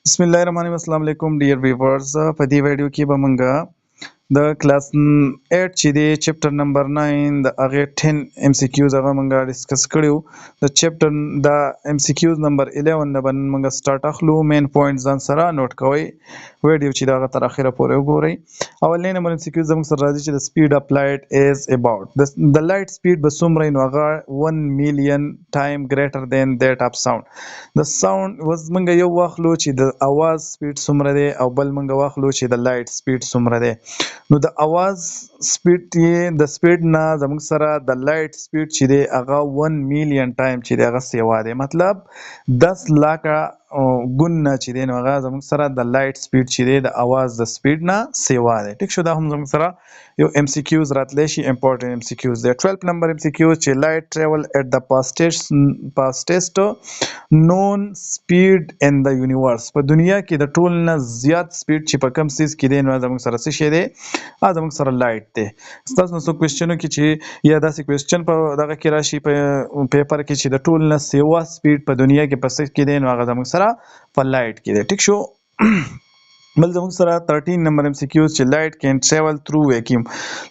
بسم الله الرحمن الرحیم. السلام علیکم ډیر ویورز. په دې ویډیو کې به مونږ د کلاس 8 چې دی چپټر نمبر 9 د هغه 10 ام سی کیوز هغه مونږه ډیسکس کړیو. د چپټر د ام سی کیوز نمبر 11 نه باندې مونږه سٹارټ اخلو. مین پوینټ ځان سره نوٹ کوئ. ویډیو چې دا تر اخره پورې وګورئ. اول نمبر ام سی کیوز زموږ سره راځي چې د سپیډ اف لایټ از اباوت د لایټ سپیډ به څومره نو هغه 1 میلیون ټایم ګریټر دین دیټ اف ساوند. د ساوند وز مونږ یو واخلو چې د اواز سپیډ څومره دی او بل مونږ واخلو چې د لایټ سپیډ څومره دی. نو د اواز سپیډ یې د سپیډ نه زموږ سره د لایټ سپیډ چې دی هغه 1 میلیون ټایم چې دی هغه سیوا دی. مطلب 10 لاکه ګونه چې دی نو هغه زموږ سره د لایټ سپیډ چې دی د اواز د سپیډ نه سیوا دی. ټیک شو. دا هم زموږ سره یو ام سی کیوز راتلی شي. امپورټنت ام سی کیوز دی. 12 نمبر ام سی کیوز چې لایټ ټریول ایٹ د فاستیسټ نون سپیډ ان د یونیورس. په دنیا کې د ټول نه زیات سپیډ چې په کم سیز کې دی نو زموږ سره څه شی دی؟ زموږ سره لایټ دی. ستاسو نو څو کوېسچنو کې چې یا داسې کوېسچن په دغه کې راشي په پیپر کې چې د ټول نه سیوا سپیډ په دنیا کې په څه کې دی نو هغه زموږ سره په لایټ کې دی. ټیک شو. بل زموږ سره 13 نمبر ام سی کیوز چې لایټ کین ټریول تھرو ویکیوم.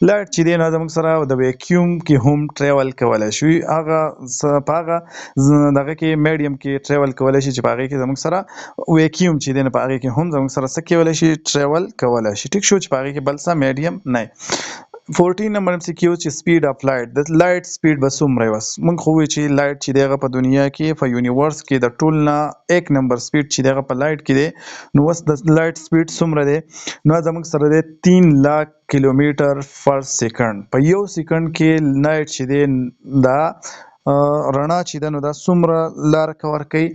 لایټ چې دی نو زموږ سره د ویکیوم کې هم ټریول کولای شي. هغه په هغه دغه کې میډیم کې ټریول کولای شي چې په هغه کې زموږ سره ویکیوم چې دی نو په هغه کې هم زموږ سره څه کولای شي؟ ټریول کولای شي. ټیک شو. چې په هغه کې بل څه میډیم نه. 14 نمبر ام سی کیو چې سپیډ اف لایټ د لایټ سپیډ به څومره وي؟ موږ خو وی چې لایټ چې دغه په دنیا کې په یونیورس کې د ټول نه 1 نمبر سپیډ چې دغه په لایټ کې دی نو وس د لایټ سپیډ څومره دی؟ نو زموږ سره دی 3 लाख کیلومتر پر سکند. په یو سکند کې لایټ چې دی دا رڼا چې ده نو دا څومره لار کور کوي؟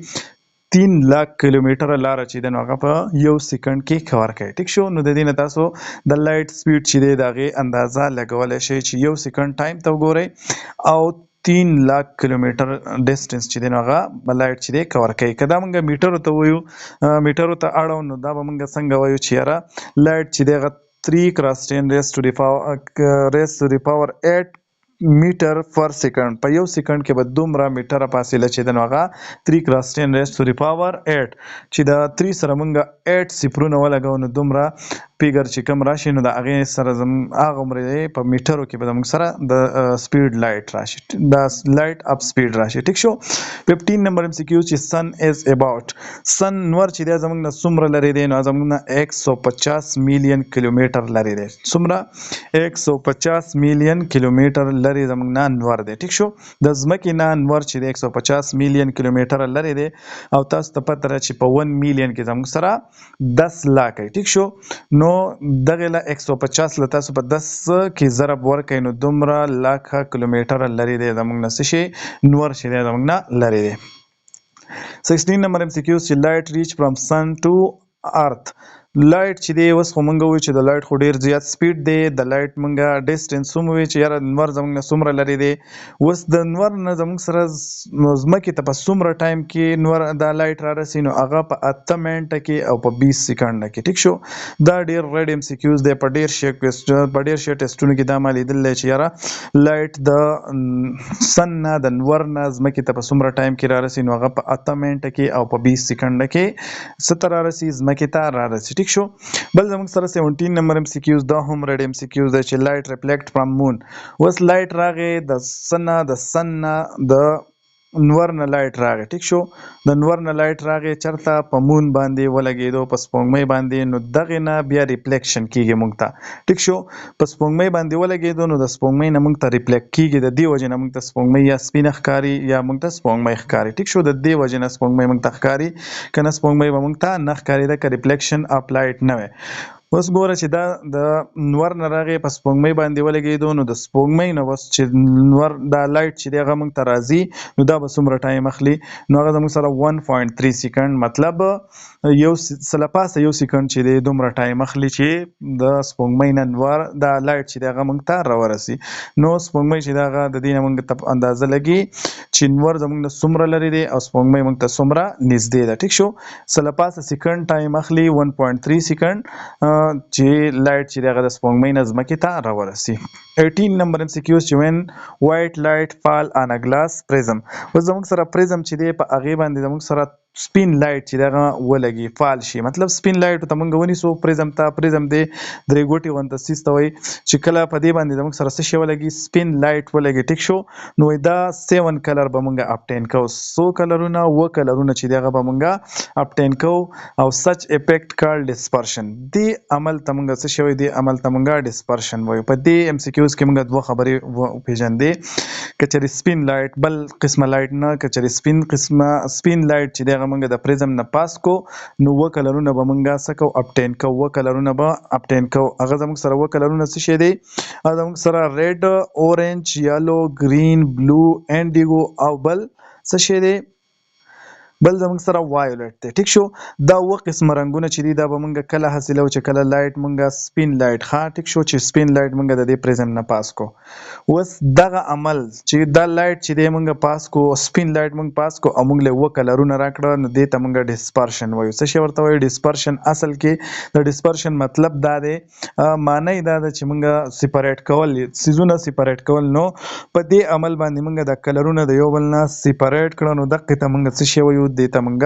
3 लाख کیلومتر لار چې ده نو هغه په یو سکند کې کور کوي. ټیک شو. نو د دې نه تاسو د لایټ سپیډ چې دی د هغې اندازه لګولی شئ چې یو سکند ټایم ته وګورئ او 3 लाख کیلومتر ډسټنس چې دی نو هغه لایټ چې دی کور کوي. که دا موږ میټرو ته وایو میټرو ته اړوو نو دا به موږ څنګه وایو چې یاره لایټ چې دی هغه 3 क्रॉस 10 raised to the power 8 میټر پر سکند. په یو سکند کې به دومره میټره فاصله چې ده نو هغه 3 क्रॉस 10 raised to the power 8 چې د 3 سره موږ 8 صفرونه ولګو نو دومره پیګر چې کم راشي نو د هغې سره هغه عمرې په میټرو کې به زموږ سره د سپیډ لایټ راشي. د لایټ اپ سپیډ راشي. ټیک شو. 15 نمبر ام سی کیو چې سن از اباوت. سن نور چې دی زموږ نه څومره لرې دی؟ نو زموږ نه 150 میلیون کیلومتر لرې دی. څومره؟ 150 میلیون کیلومتر لرې زموږ نه نور دی. ټیک شو. د ځمکې نه نور چې دی 150 میلیون کیلومتر لرې دی او تاسو ته پته ده چې په 1 میلیون کې زموږ سره 10 لاک. ټیک شو. نو دغه له 150 له تاسو په 10 کې ضرب ورکړئ نو دومره لاکه کیلومتر لرې دی زموږ نه څه شي؟ نور چې دی زموږ نه لرې دی. 16 نمبر ام سی کیو چې لایټ ریچ فرام سن ټو ارث. لایټ چې دی اوس خو مونږ وایو چې د لایټ خو ډیر زیات سپیډ دی. د لایټ مونږه ډسټنس هم وایو چې یاره نور زموږ نه څومره لرې دی. اوس د نور نه زموږ سره ځمکې ته په څومره ټایم کې نور دا لایټ را رسي؟ نو هغه په 8 منټه کې او په 20 سکند کې. ټیک شو. دا ډیر ریډ ام سی کیوز دی. په ډیر شي ټیسټونو کې دا ما لیدلی چې یاره لایټ د سن نه د نور نه ځمکې ته په څومره ټایم کې را رسي؟ نو هغه په 8 منټه کې او په 20 سکند کې څه ته را رسي؟ ځمکې ته را رسي. ټیک شو. بل زموږ سره 17 نمبر ام سی کیوز دا هم ریډ ام سی کیوز دی چې لایټ ریفلیکټ فرام مون. اوس لایټ راغی د سن نه د نور نه لایټ راغی. ټیک شو. د نور نه لایټ راغی چرته؟ په مون باندې ولګېدو، په سپوږمۍ باندې. نو دغې نه بیا ریفلیکشن کیږي موږ ته. ټیک شو. په سپوږمۍ باندې ولګېدو نو د سپوږمۍ نه موږ ته ریفلیکټ کیږي. د دې وجې نه موږ ته سپوږمۍ یا سپینه ښکاري یا موږ ته سپوږمۍ ښکاري. ټیک شو. د دې وجې نه سپوږمۍ موږ ته ښکاري، که نه سپوږمۍ به موږ ته نه ښکارېده که ریفلیکشن اف لایټ نه وی. اوس ګوره چې دا د نور نه راغی په سپوږمۍ باندې ولګېدو نو د سپوږمۍ نه اوس چې نور دا لایټ چې دی هغه موږ ته راځي نو دا به څومره ټایم اخلي؟ نو هغه زموږ سره 1.3 سکند. مطلب یو سله پاسه یو سکند چې دی دومره ټایم اخلي چې د سپوږمۍ نه نور دا لایټ چې دی هغه موږ ته راورسي. نو سپوږمۍ چې دی هغه د دې نه موږ ته اندازه لګي چې نور زموږ نه څومره لرې دی او سپوږمۍ موږ ته څومره نږدې ده. ټیک شو. سله پاسه سکند ټایم اخلي 1.3 سکند چې لایټ چې دغه د سپوږمۍ نه ځمکې ته راورسي. 18 نمبر ام سی کیوز چې وین وایټ لایټ فال آن ا ګلاس پریزم. اوس زموږ سره پریزم چې دی په هغې باندې زموږ سره سپین لایټ چې دغه ولګي فعال شي. مطلب سپین لایټ ته موږ ونیسو پریزم دی درې ګوټې غونته سیس ته وایي چې کله په دې باندې زموږ سره څه شی ولګي سپین لایټ ولګي. ټیک شو. نو دا 7 کلر به موږ اپټین کوو. سو کلرونه و کلرونه چې دغه به موږ اپټین کوو او سچ افیکټ کال ډسپرشن. دې عمل ته موږ څه شوی دی عمل ته موږ ډسپرشن وایو. په دې ام سی کیوز کې موږ دوه خبرې پیژندې کچري سپین لایټ بل قسمه لایټ نه کچري سپین لایټ چې دغه موږ د پریزم نه پاس کو نو و کلرونه به موږ سکو اپټین کو. و کلرونه به اپټین کو. هغه زموږ سره و کلرونه څه شي دي هغه زموږ سره ریډ اورنج یالو گرین بلو انډیګو او بل څه شي دي بل زموږ سره وایولټ دی. ټیک شو. دا و قسم رنگونه چې دي دا به موږ کله حاصلو چې کله لایټ موږ سپین لایټ ښه ټیک شو چې سپین لایټ موږ د دې پریزم نه پاس کو. اوس دغه عمل چې دا لایټ چې دی موږ پاس کو سپین لایټ موږ پاس کو او موږ له و کلرونه راکړه نو دې ته موږ ډسپرشن وایو. څه شی ورته وایو ډسپرشن. اصل کې د ډسپرشن مطلب دا دی معنی دا ده چې موږ سیپریټ کول سیزونه سیپریټ کول. نو په دې عمل باندې موږ د کلرونه د یو بل نه سیپریټ کړه نو دغه ته موږ څه شی وایو دې ته موږ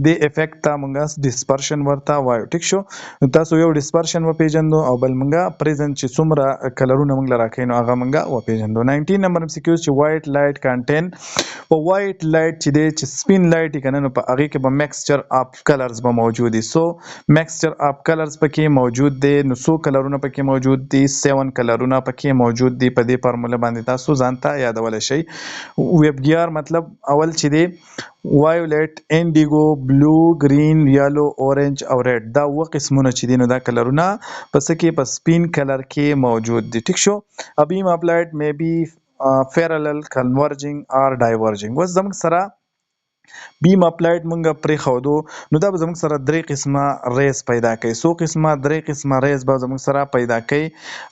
د افیکټ ته موږ ډسپرشن ورته وایو. ټیک شو. نو تاسو یو ډسپرشن و پیژندو او بل موږ پریزنت چې څومره کلرونه موږ راکې نو هغه موږ و پیژندو. 19 نمبر ام سی کیوز چې وایټ لایټ کانټین په وایټ لایټ چې دی چې سپین لایټ کنه نو په هغه کې به میکسچر اف کلرز به موجود دي. سو میکسچر اف کلرز پکې موجود دي نو سو کلرونه پکې موجود دي 7 کلرونه پکې موجود دي. په دې فارموله باندې تاسو ځانته یادول شي. ویب ګیار مطلب اول چې دی وایولټ انډیګو بلو گرین یالو اورنج او ریډ دا و قسمونه چې دي نو دا کلرونه پس کې په سپین کلر کې موجود دي. ټیک شو. ابیم اپلایډ می بی parallel converging or diverging. وس زموږ سره بیم اپلایډ مونږ پرې خودو نو دا به زموږ سره درې قسمه ریز پیدا کوي. سو قسمه درې قسمه ریز به زموږ سره پیدا کوي.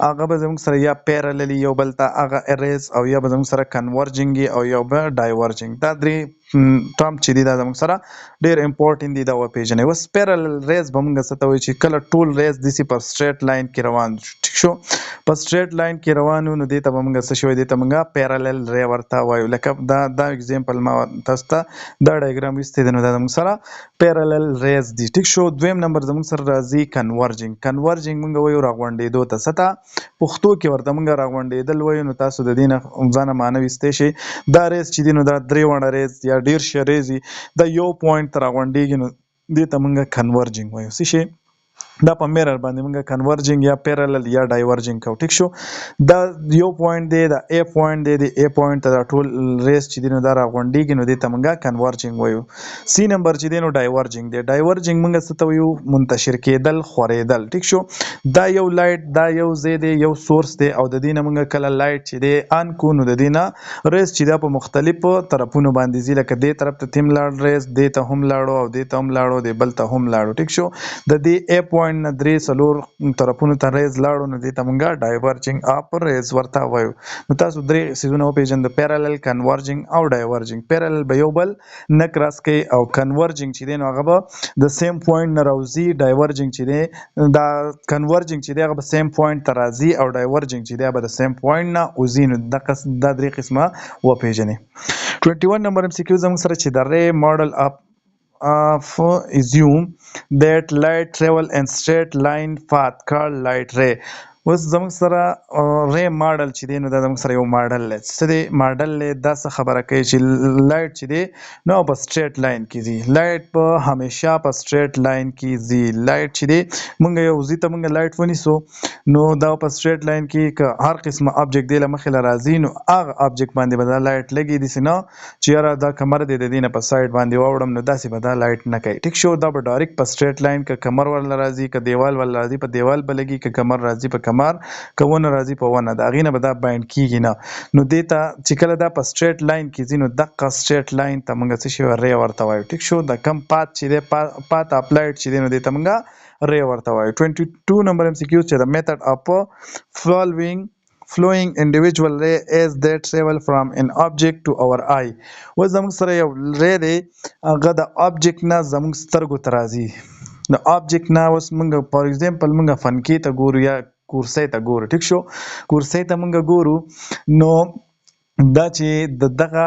هغه به زموږ سره یا پیراللی یو بل ته هغه ریز او یا به زموږ سره کنورجنګ او یا به ډایورجنګ. دا درې ټرم چې دي دا زموږ سره ډېر امپورټنت دي دا وپیژنئ. اوس پیرالل ریز به مونږ څه ته وایي چې کله ټول ریز داسې په سټریټ لاین کې روان ټیک شو په سټریټ لاین کې روان نو دې ته به مونږ څه شوی دې ته مونږ پیرالل ری ورته وایو. لکه دا اگزامپل ما تاسو ته دا ډایګرام ویستی دی نو دا زموږ سره پیرالل ریز دي. ټیک شو. دویم نمبر زموږ سره راځي کنورجنګ. کنورجنګ مونږ وایو راغونډېدو ته. څه ته پښتو کې ورته مونږ راغونډېدل وایو. نو تاسو د دې نه ځانه معنی ویستی شئ. دا ریز چې دي نو دا درې وړه ریز یا ډیر شریزي دا یو پوینټ تر غونډېږي نو دې ته موږ کنورجنګ وایو. څه شي دا په میرر باندې موږ کنورجنګ یا پیرالل یا ډایورجنګ کوو. ټیک شو. دا یو پوینټ دی دا ا پوینټ دی د ا پوینټ ته دا ټول ریز چې دی نو دا راغونډېږي نو دې ته موږ کنورجنګ وایو. سی نمبر چې دی نو ډایورجنګ دی. ډایورجنګ موږ څه ته وایو منتشر کېدل خورېدل. ټیک شو. دا یو لایټ دا یو ځای دی یو سورس دی او د دې نه موږ کله لایټ چې دی آن کو نو د دې نه ریز چې دا په مختلفو طرفونو باندې ځي لکه دې طرف ته تیم لاړ ریز دې ته هم لاړو او دې ته هم لاړو دې بل ته هم لاړو. ټیک شو. د دې ا پوینټ نه درې څلور طرفونو ته ریز لاړو نو دې ته موږ ډایورجنګ اپ ریز ورته وایو. نو تاسو درې سیزونه وپېژنئ پیرالل کنورجنګ او ډایورجنګ. پیرالل به یو بل نه کراس کوي او کنورجنګ چې دی نو هغه به د سیم پوینټ نه راوځي. ډایورجنګ چې دی دا کنورجنګ چې دی هغه به سیم پوینټ ته راځي او ډایورجنګ چې دی به د سیم پوینټ نه وځي. نو دا درې قسمه وپېژنئ. 21 نمبر ام سی کیو زموږ سره چې د ری ماډل اپ assume that light travel in straight line path called light ray. اوس زموږ سره ری ماډل چې دی نو دا زموږ سره یو ماډل دی. څه دی ماډل دی دا څه خبره کوي چې لایټ چې دی نو په سټریټ لاین کې ځي. لایټ په همیشه په سټریټ لاین کې ځي. لایټ چې دی مونږ یو ځي ته مونږ لایټ ونیسو نو دا په سټریټ لاین کې که هر قسمه آبجیکټ دی له مخې له راځي نو هغه آبجیکټ باندې به دا لایټ لګي داسې نه چې یاره دا کمر دی د دې نه په سایډ باندې واوړم نو داسې به دا لایټ نه کوي. ټیک شو. دا به ډایرکټ په سټریټ لاین که کمر ورله راځي که دیوال ورله راځي په دیوال به لګي که کمر راځي په کمر که ونه راځي په ونه د هغې نه به دا بایند کېږي نه. نو دې ته چې کله دا په سټریټ لاین کې ځي نو دقه سټریټ لاین ته موږ څه شی ری ورته وایو. ټیک شو. د کم پات چې دی پات اپلایډ چې دی نو دې ته موږ ری ورته وایو. 22 نمبر ام سی کیو چې د میتھډ اف flowing individual ray as they travel from an object to our eye. و زموږ سره یو ری دی هغه د آبجیکټ نه زموږ سترګو ته راځي. د آبجیکټ نه اوس موږ فار ایگزامپل موږ فنکې ته ګورو یا کورسۍ ته ګورو. ټیک شو. کورسۍ ته موږ ګورو نو دا چې د دغه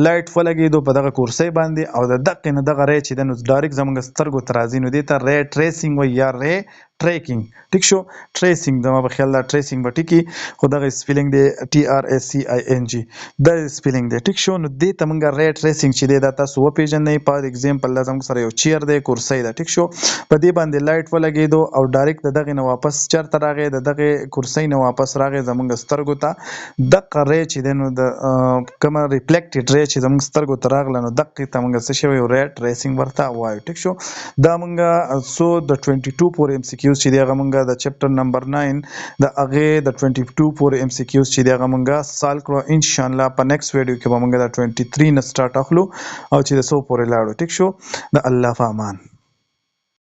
لایټ ولګېدو په دغه کورسۍ باندې او د دقې نه دغه ری چې دی نو ډایرکټ زموږ سترګو ته راځي نو دې ته ری ټریسینګ وایي یا ری ټریکینګ ټیک شو ټریسینګ زما په خیال دا ټریسینګ به ټیکي خو دغه سپیلینګ دی TRACING دا سپیلینګ دی ټیک شو نو دې ته موږ ری ټریسینګ چې دی دا تاسو وپېژنئ په اگزامپل دا زموږ سره یو چیر دی کورسۍ ده ټیک شو په دې باندې لایټ ولګېدو او ډایرکټ د دغې نه واپس چېرته راغی د دغې کورسۍ نه واپس راغی زموږ سترګو ته دقه ری چې دی نو د کومه ریفلیکټډ ری چې زموږ سترګو ته راغله نو دقې ته موږ څه شوی ری ټریسینګ ورته وایو ټیک شو دا موږ څو د 22 پورې MCQs چې دی هغه موږ د چپټر نمبر 9 د هغې د 22 پورې MCQs چې دی هغه موږ سال کړو ان شاء الله په نیکسټ ویډیو کې به موږ د 23 نه سٹارټ اخلو او چې د 100 پورې لاړو ټیک شو د الله په امان